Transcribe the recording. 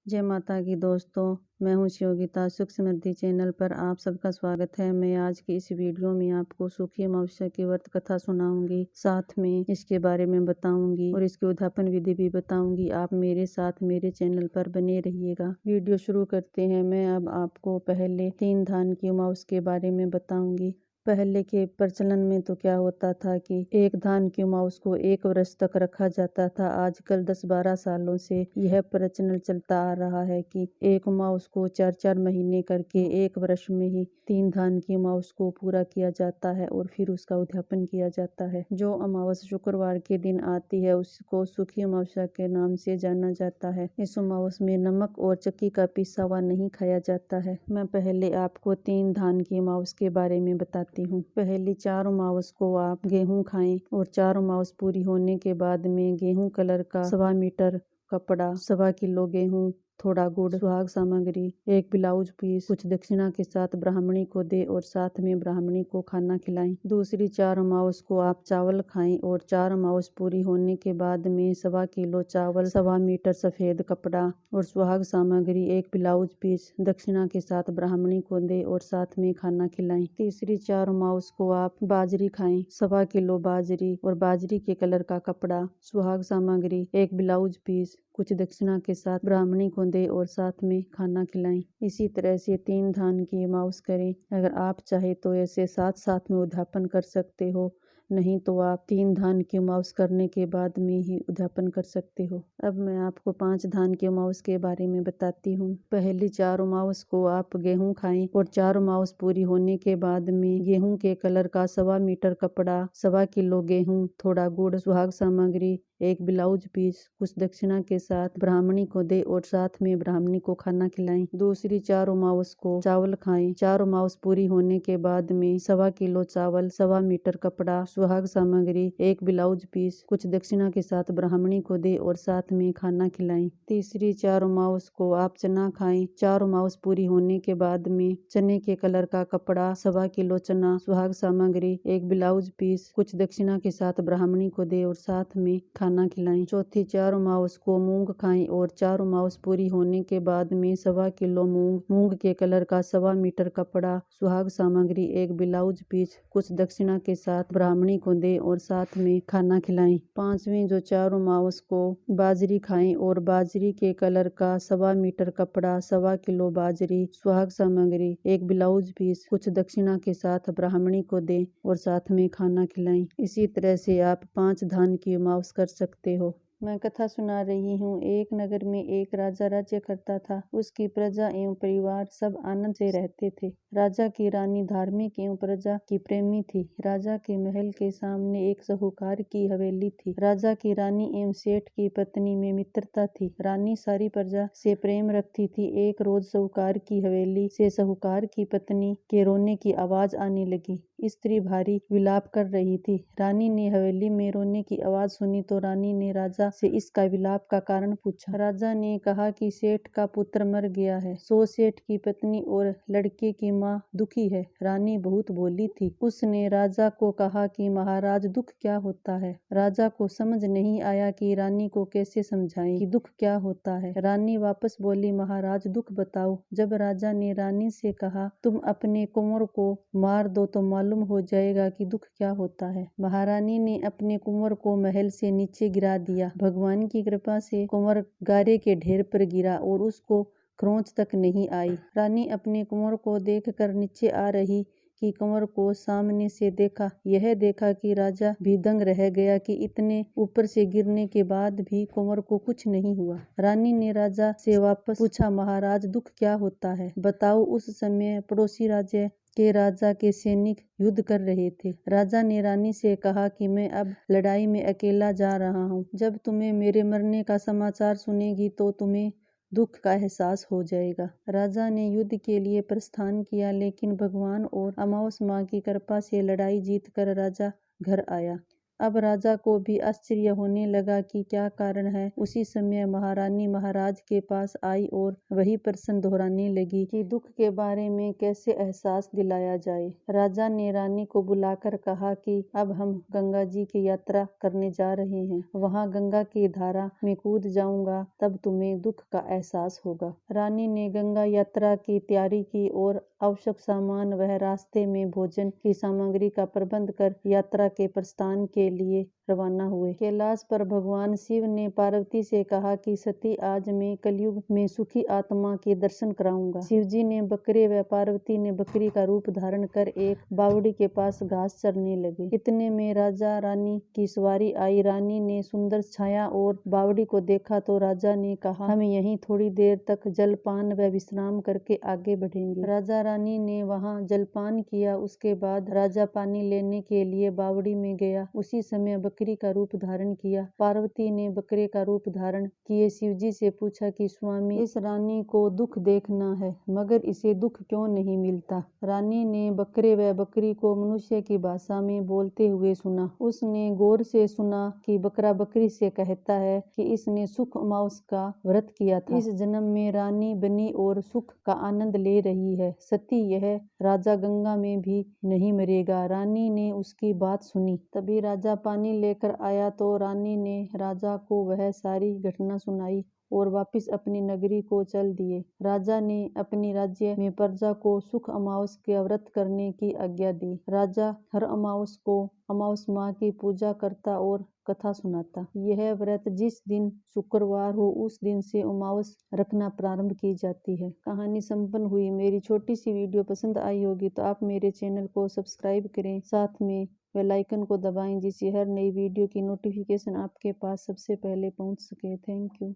जय माता की दोस्तों, मैं हूँ शियोगिता। सुख समृद्धि चैनल पर आप सबका स्वागत है। मैं आज की इस वीडियो में आपको सुखी अमावस्या की व्रत कथा सुनाऊंगी, साथ में इसके बारे में बताऊंगी और इसकी उद्यापन विधि भी बताऊंगी। आप मेरे साथ मेरे चैनल पर बने रहिएगा। वीडियो शुरू करते हैं। मैं अब आपको पहले 3 धान की अमावस्या के बारे में बताऊंगी। पहले के प्रचलन में तो क्या होता था कि एक धान की अमावस्या को 1 वर्ष तक रखा जाता था। आजकल 10-12 सालों से यह प्रचलन चलता आ रहा है कि एक अमावस्या को 4-4 महीने करके 1 वर्ष में ही 3 धान की अमावस्या को पूरा किया जाता है और फिर उसका उद्यापन किया जाता है। जो अमावस्या शुक्रवार के दिन आती है उसको सुखी अमावस्या के नाम से जाना जाता है। इस अमावस्या में नमक और चक्की का पिसा हुआ नहीं खाया जाता है। मैं पहले आपको 3 धान की अमावस्या के बारे में बताती हूँ। पहली 4 अमावस्या को आप गेहूं खाएं और 4 अमावस्या पूरी होने के बाद में गेहूं कलर का 1.25 मीटर कपड़ा, 1.25 किलो गेहूं, थोड़ा गुड़, सुहाग सामग्री, 1 ब्लाउज पीस कुछ दक्षिणा के साथ ब्राह्मणी को दे और साथ में ब्राह्मणी को खाना खिलाएं। दूसरी 4 अमावस्या को आप चावल खाएं और 4 अमावस्या पूरी होने के बाद में 1.25 किलो चावल, 1.25 मीटर सफेद कपड़ा और सुहाग सामग्री, 1 ब्लाउज पीस दक्षिणा के साथ ब्राह्मणी को दे और साथ में खाना खिलाएं। तीसरी 4 अमावस्या को आप बाजरी खाएं, 1.25 किलो बाजरी और बाजरी के कलर का कपड़ा, सुहाग सामग्री, 1 ब्लाउज पीस कुछ दक्षिणा के साथ ब्राह्मणी को दे और साथ में खाना खिलाएं। इसी तरह से 3 धान की अमावस्या करें। अगर आप चाहे तो ऐसे साथ में उद्यापन कर सकते हो, नहीं तो आप 3 धान की अमावस्या करने के बाद में ही उद्यापन कर सकते हो। अब मैं आपको 5 धान की अमावस्या के बारे में बताती हूँ। पहली 4 अमावस्या को आप गेहूं खाएं और 4 अमावस्या पूरी होने के बाद में गेहूं के कलर का 1.25 मीटर कपड़ा, 1.25 किलो गेहूं, थोड़ा गुड़, सुहाग सामग्री, 1 ब्लाउज पीस कुछ दक्षिणा के साथ ब्राह्मणी को दे और साथ में ब्राह्मणी को खाना खिलाएं। दूसरी 4 अमावस्या को चावल खाएं। 4 अमावस्या पूरी होने के बाद में 1.25 किलो चावल, 1.25 मीटर कपड़ा, सुहाग सामग्री, 1 ब्लाउज पीस कुछ दक्षिणा के साथ ब्राह्मणी को दे और साथ में खाना खिलाएं। तीसरी 4 अमावस्या को आप चना खाएं। 4 अमावस्या पूरी होने के बाद में चने के कलर का कपड़ा, 1.25 किलो चना, सुहाग सामग्री, 1 ब्लाउज पीस कुछ दक्षिणा के साथ ब्राह्मणी को दे और साथ में खाना खिलाएं। चौथी 4 अमावस्या को मूंग खाएं और 4 अमावस्या पूरी होने के बाद में 1.25 किलो मूंग के कलर का 1.25 मीटर कपड़ा, सुहाग सामग्री, 1 ब्लाउज पीस कुछ दक्षिणा के साथ ब्राह्मणी को दे और साथ में खाना खिलाएं। पांचवी जो 4 अमावस्या को बाजरी खाएं और बाजरी के कलर का 1.25 मीटर कपड़ा, 1.25 किलो बाजरी, सुहाग सामग्री, 1 ब्लाउज पीस कुछ दक्षिणा के साथ ब्राह्मणी को दे और साथ में खाना खिलाएं। इसी तरह से आप 5 धान की अमावस्या कर सकते हो। मैं कथा सुना रही हूँ। एक नगर में एक राजा राज्य करता था। उसकी प्रजा एवं परिवार सब आनंद से रहते थे। राजा की रानी धार्मिक एवं प्रजा की प्रेमी थी। राजा के महल के सामने एक साहूकार की हवेली थी। राजा की रानी एवं सेठ की पत्नी में मित्रता थी। रानी सारी प्रजा से प्रेम रखती थी। एक रोज साहूकार की हवेली से साहूकार की पत्नी के रोने की आवाज आने लगी। स्त्री भारी विलाप कर रही थी। रानी ने हवेली में रोने की आवाज सुनी तो रानी ने राजा से इसका विलाप का कारण पूछा। राजा ने कहा कि सेठ का पुत्र मर गया है, सो सेठ की पत्नी और लड़के की माँ दुखी है। रानी बहुत बोली थी। उसने राजा को कहा कि महाराज दुख क्या होता है। राजा को समझ नहीं आया कि रानी को कैसे समझाएं कि दुख क्या होता है। रानी वापस बोली, महाराज दुख बताओ। जब राजा ने रानी से कहा, तुम अपने कुंवर को मार दो तो मालूम हो जाएगा कि दुख क्या होता है। महारानी ने अपने कुंवर को महल से नीचे गिरा दिया। भगवान की कृपा से कुंवर गारे के ढेर पर गिरा और उसको खरोंच तक नहीं आई। रानी अपने कुंवर को देखकर नीचे आ रही कि कुंवर को सामने से देखा। यह देखा कि राजा भी दंग रह गया कि इतने ऊपर से गिरने के बाद भी कुंवर को कुछ नहीं हुआ। रानी ने राजा से वापस पूछा, महाराज दुख क्या होता है, बताओ। उस समय पड़ोसी राज्य के राजा के सैनिक युद्ध कर रहे थे। राजा ने रानी से कहा कि मैं अब लड़ाई में अकेला जा रहा हूँ। जब तुम्हें मेरे मरने का समाचार सुनेगी तो तुम्हें दुख का एहसास हो जाएगा। राजा ने युद्ध के लिए प्रस्थान किया, लेकिन भगवान और अमावस माँ की कृपा से लड़ाई जीतकर राजा घर आया। अब राजा को भी आश्चर्य होने लगा कि क्या कारण है। उसी समय महारानी महाराज के पास आई और वही प्रश्न दोहराने लगी कि दुख के बारे में कैसे एहसास दिलाया जाए। राजा ने रानी को बुलाकर कहा कि अब हम गंगा जी की यात्रा करने जा रहे हैं। वहाँ गंगा की धारा में कूद जाऊंगा, तब तुम्हें दुख का एहसास होगा। रानी ने गंगा यात्रा की तैयारी की और आवश्यक सामान वह रास्ते में भोजन की सामग्री का प्रबंध कर यात्रा के प्रस्थान के लिए रवाना हुए। कैलाश पर भगवान शिव ने पार्वती से कहा कि सती, आज मैं कलयुग में सुखी आत्मा के दर्शन कराऊंगा। शिव जी ने बकरे व पार्वती ने बकरी का रूप धारण कर एक बावड़ी के पास घास चरने लगे। इतने में राजा रानी की सवारी आई। रानी ने सुंदर छाया और बावड़ी को देखा तो राजा ने कहा, हम यहीं थोड़ी देर तक जलपान व विश्राम करके आगे बढ़ेंगे। राजा रानी ने वहां जलपान किया। उसके बाद राजा पानी लेने के लिए बावड़ी में गया। उसी समय बकरी का रूप धारण किया। पार्वती ने बकरे का रूप धारण किए शिवजी से पूछा कि स्वामी, इस रानी को दुख देखना है, मगर इसे दुख क्यों नहीं मिलता। रानी ने बकरे व बकरी को मनुष्य की भाषा में बोलते हुए सुना। उसने गौर से सुना कि बकरा बकरी से कहता है कि इसने सुख अमावस का व्रत किया था, इस जन्म में रानी बनी और सुख का आनंद ले रही है। सती, यह राजा गंगा में भी नहीं मरेगा। रानी ने उसकी बात सुनी। तभी राजा पानी लेकर आया तो रानी ने राजा को वह सारी घटना सुनाई और वापिस अपनी नगरी को चल दिए। राजा ने अपनी राज्य में प्रजा को सुख अमावस का व्रत करने की आज्ञा दी। राजा हर अमावस को अमावस माँ की पूजा करता और कथा सुनाता। यह व्रत जिस दिन शुक्रवार हो उस दिन से अमावस रखना प्रारंभ की जाती है। कहानी संपन्न हुई। मेरी छोटी सी वीडियो पसंद आई होगी तो आप मेरे चैनल को सब्सक्राइब करें, साथ में बेल आइकन को दबाएं, जिससे हर नई वीडियो की नोटिफिकेशन आपके पास सबसे पहले पहुंच सके। Thank you.